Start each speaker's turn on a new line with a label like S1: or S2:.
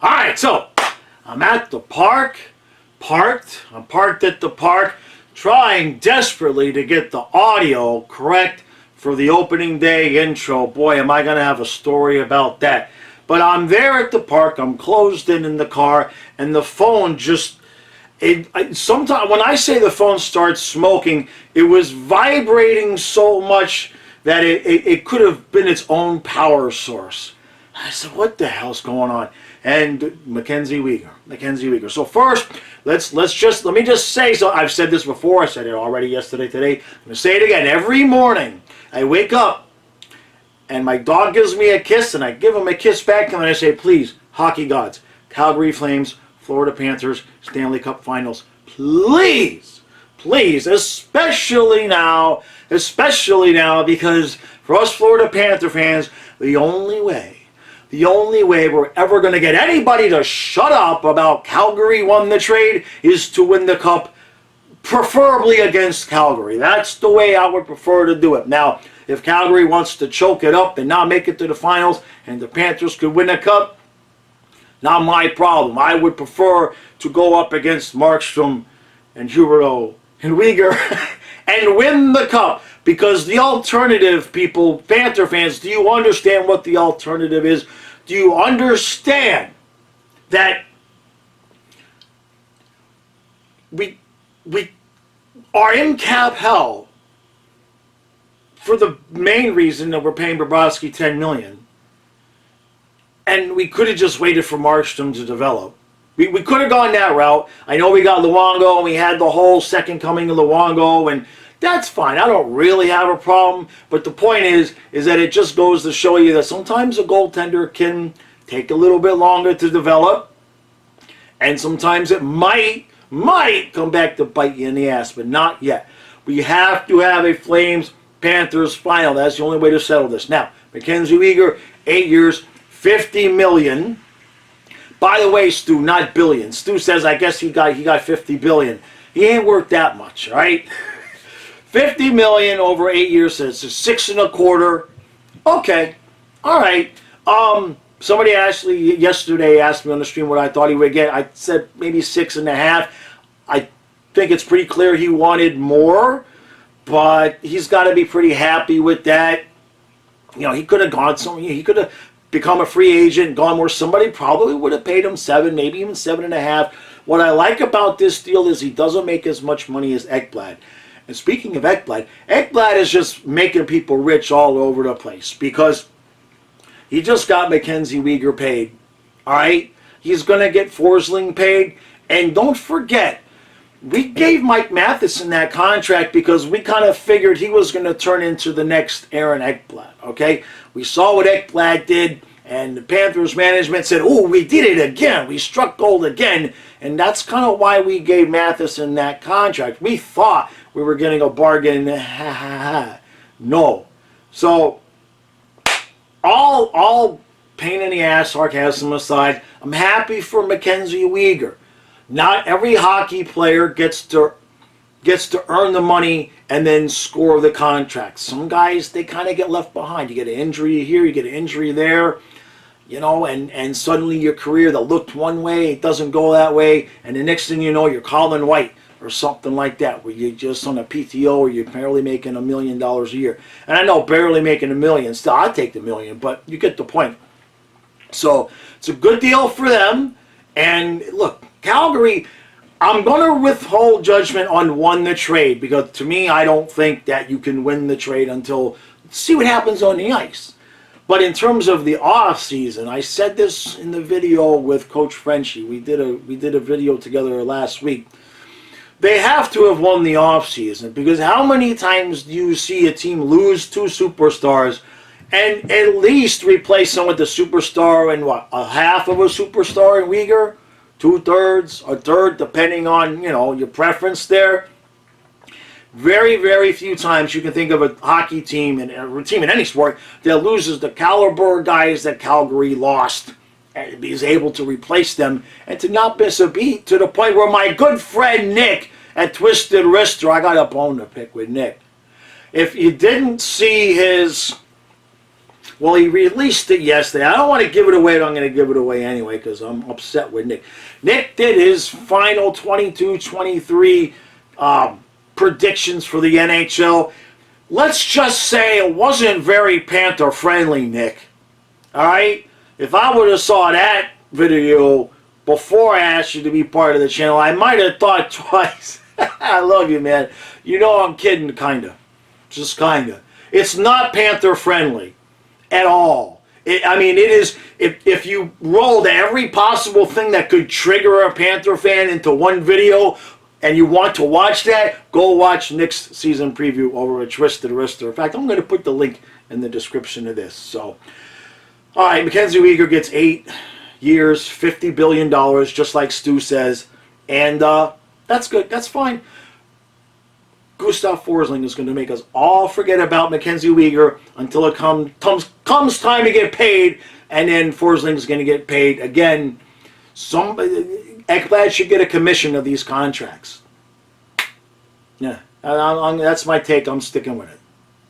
S1: All right, so I'm at the park, I'm parked at the park, trying desperately to get the audio correct for the opening day intro. Boy, am I going to have a story about that. But I'm there at the park, I'm closed in the car, and the phone just, sometimes when I say the phone starts smoking, it was vibrating so much that it could have been its own power source. I said, what the hell's going on? And Mackenzie Weegar. So first, let me just say, so I've said this before, I said it already yesterday, today, I'm going to say it again. Every morning, I wake up, and my dog gives me a kiss, and I give him a kiss back, and then I say, please, hockey gods, Calgary Flames, Florida Panthers, Stanley Cup Finals, please, especially now, because for us Florida Panther fans, the only way we're ever going to get anybody to shut up about Calgary won the trade is to win the cup, preferably against Calgary. That's the way I would prefer to do it. Now, if Calgary wants to choke it up and not make it to the finals and the Panthers could win the cup, not my problem. I would prefer to go up against Markstrom and Huberdeau and Weegar and win the cup. Because the alternative, people, Panther fans, do you understand what the alternative is? Do you understand that we are in cap hell for the main reason that we're paying Bobrovsky $10 million? And we could have just waited for Markstrom to develop. We could have gone that route. I know we got Luongo, and we had the whole second coming of Luongo, and that's fine. I don't really have a problem. But the point is that it just goes to show you that sometimes a goaltender can take a little bit longer to develop, and sometimes it might come back to bite you in the ass, but not yet. We have to have a Flames-Panthers final. That's the only way to settle this. Now, Mackenzie Weegar, 8 years, $50 million. By the way, Stu, not billion. Stu says, I guess he got $50 billion. He ain't worth that much, right? $50 million over 8 years, so it's $6.25. Okay, all right. Somebody actually yesterday asked me on the stream what I thought he would get. I said maybe 6.5. I think it's pretty clear he wanted more, but he's got to be pretty happy with that. You know, he could have gone somewhere. He could have become a free agent, gone where somebody probably would have paid him 7, maybe even 7.5. What I like about this deal is he doesn't make as much money as Ekblad. And speaking of Ekblad is just making people rich all over the place because he just got Mackenzie Weegar paid. All right? He's going to get Forsling paid. And don't forget, we gave Mike Matheson that contract because we kind of figured he was going to turn into the next Aaron Ekblad. Okay? We saw what Ekblad did, and the Panthers management said, oh, we did it again. We struck gold again. And that's kind of why we gave Matheson that contract. We thought we were getting a bargain. No. So, all pain in the ass, sarcasm aside, I'm happy for Mackenzie Weegar. Not every hockey player gets to earn the money and then score the contract. Some guys, they kind of get left behind. You get an injury here, you get an injury there, you know, and suddenly your career that looked one way, it doesn't go that way, and the next thing you know, you're Colin White or something like that, where you're just on a PTO or you're barely making $1 million a year. And I know barely making $1 million, still I'd take the $1 million, but you get the point. So it's a good deal for them. And look, Calgary, I'm going to withhold judgment on won the trade because to me, I don't think that you can win the trade until see what happens on the ice. But in terms of the off season, I said this in the video with Coach Frenchie. We did a video together last week. They have to have won the off season because how many times do you see a team lose 2 superstars and at least replace them with a superstar and what, a half of a superstar in Weegar? 2/3, a third, depending on, you know, your preference there. Very, very few times you can think of a hockey team and a team in any sport that loses the caliber guys that Calgary lost and is able to replace them and to not miss a beat to the point where my good friend Nick at Twisted Wrister, I got a bone to pick with Nick. If you didn't see his Well, he released it yesterday. I don't want to give it away, but I'm going to give it away anyway because I'm upset with Nick. Nick did his final 22-23 predictions for the NHL. Let's just say it wasn't very Panther friendly, Nick. All right? If I would have saw that video before I asked you to be part of the channel, I might have thought twice. I love you, man. You know I'm kidding, kind of. Just kind of. It's not Panther friendly at all. I mean, it is, if you rolled every possible thing that could trigger a Panther fan into one video and you want to watch that, go watch Nick's season preview over at Twisted Wrister. In fact, I'm going to put the link in the description of this. So, all right, Mackenzie Weegar gets 8 years, $50 billion, just like Stu says. And that's good. That's fine. Gustav Forsling is going to make us all forget about Mackenzie Weegar until it comes time to get paid, and then Forsling is going to get paid again. Ekblad should get a commission of these contracts. Yeah, that's my take. I'm sticking with it.